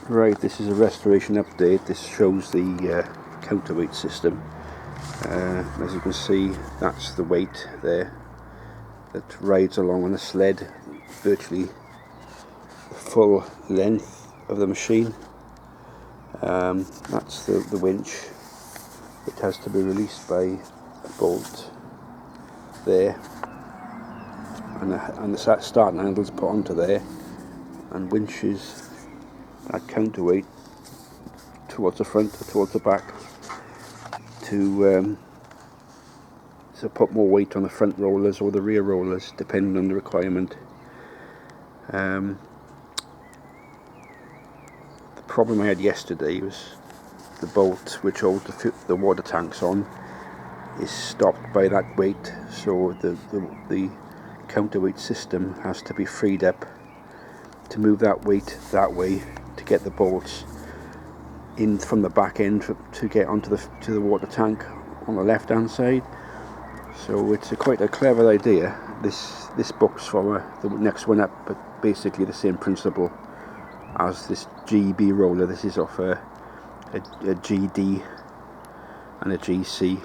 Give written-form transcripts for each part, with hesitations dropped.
Right, this is a restoration update. This shows the counterweight system. As you can see, that's the weight there that rides along on the sled, virtually the full length of the machine. That's the winch. It has to be released by a bolt there, and the starting handle is put onto there and winches that counterweight towards the front or towards the back to put more weight on the front rollers or the rear rollers, depending on the requirement. The problem I had yesterday was the bolt which holds the water tanks on is stopped by that weight, so the counterweight system has to be freed up to move that weight that way to get the bolts in from the back end to get onto the water tank on the left hand side. So it's quite a clever idea. This book's for the next one up, but basically the same principle as this GB roller. This is off a GD and a GC,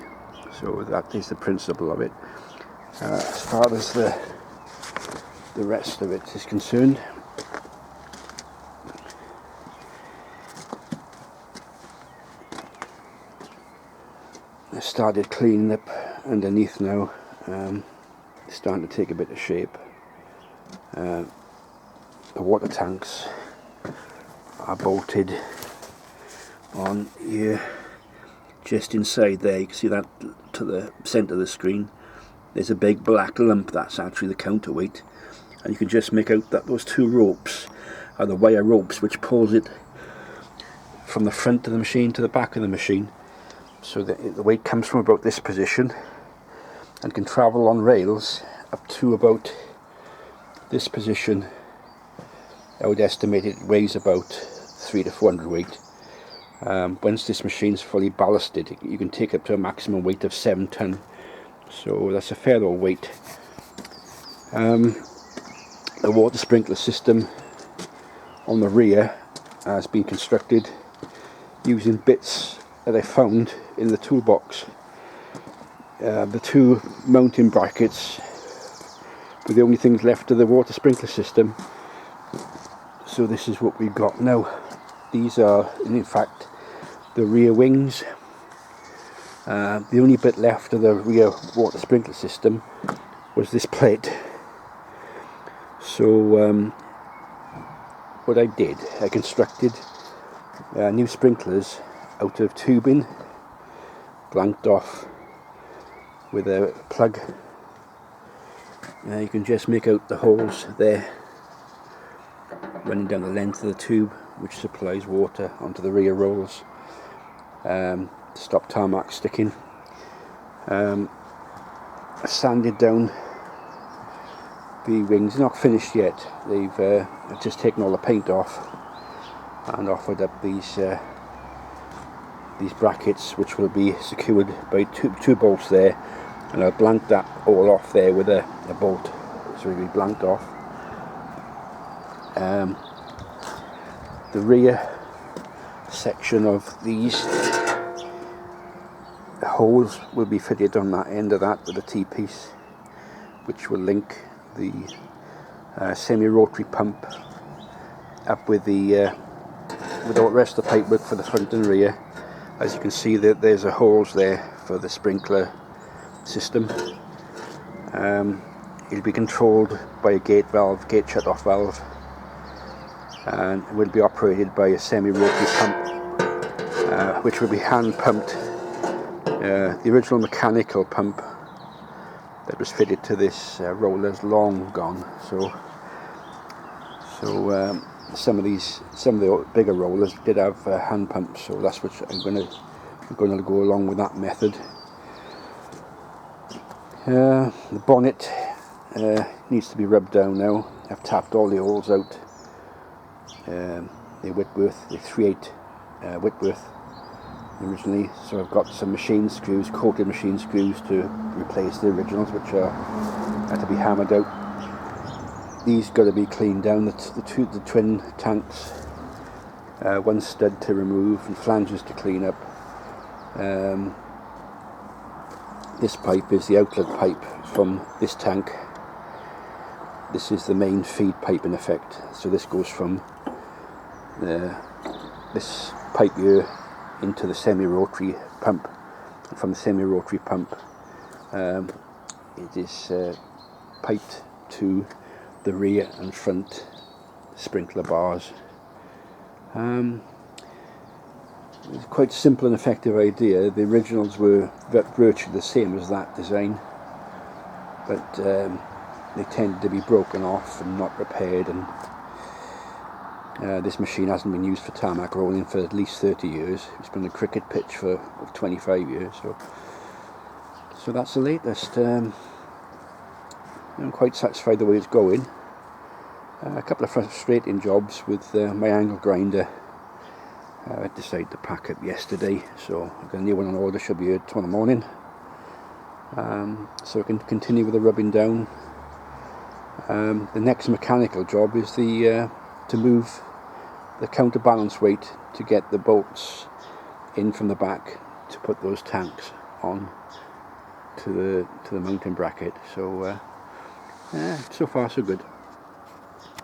so that is the principle of it. As far as the rest of it is concerned, I started cleaning up underneath now. It's starting to take a bit of shape. The water tanks are bolted on here, just inside there. You can see that to the centre of the screen. There's a big black lump. That's actually the counterweight, and you can just make out that those two ropes are the wire ropes which pulls it from the front of the machine to the back of the machine. So the weight comes from about this position and can travel on rails up to about this position. I would estimate it weighs about 300 to 400 weight. Once this machine's fully ballasted, you can take up to a maximum weight of 7 ton. So that's a fair old weight. The water sprinkler system on the rear has been constructed using bits that I found in the toolbox. The two mounting brackets were the only things left of the water sprinkler system. So this is what we've got now. These are, in fact, the rear wings. The only bit left of the rear water sprinkler system was this plate. So what I did, I constructed new sprinklers out of tubing, blanked off with a plug. You can just make out the holes there running down the length of the tube, which supplies water onto the rear rolls to stop tarmac sticking. I sanded down the wings, not finished yet. I've just taken all the paint off and offered up these brackets, which will be secured by two bolts there, and I'll blank that all off there with a bolt, so it'll be blanked off. The rear section of these holes will be fitted on that end of that with a T-piece, which will link the semi-rotary pump up with the rest of the pipework for the front and rear. As you can see, that there's holes there for the sprinkler system. It'll be controlled by a gate shut-off valve, and it will be operated by a semi-rotary pump, which will be hand pumped. The original mechanical pump that was fitted to this roller is long gone, so some of the bigger rollers did have hand pumps, so that's what I'm going to go along with that method. The bonnet needs to be rubbed down now. I've tapped all the holes out. The Whitworth, the 3/8 Whitworth originally, so I've got some machine screws, coated machine screws, to replace the originals, which had to be hammered out. These got to be cleaned down. The twin tanks one stud to remove and flanges to clean up. This pipe is the outlet pipe from this tank. This is the main feed pipe in effect, so this goes from this pipe here into the semi-rotary pump, and from the semi-rotary pump it is piped to the rear and front sprinkler bars. It's quite a simple and effective idea. The originals were virtually the same as that design, but they tended to be broken off and not repaired, and this machine hasn't been used for tarmac rolling for at least 30 years. It's been a cricket pitch for 25 years, so that's the latest. I'm quite satisfied the way it's going. A couple of frustrating jobs with my angle grinder. I decided to pack up yesterday, so I've got a new one on order, should be here tomorrow morning. So I can continue with the rubbing down. The next mechanical job is to move the counterbalance weight to get the bolts in from the back to put those tanks on to the mounting bracket. So so far so good.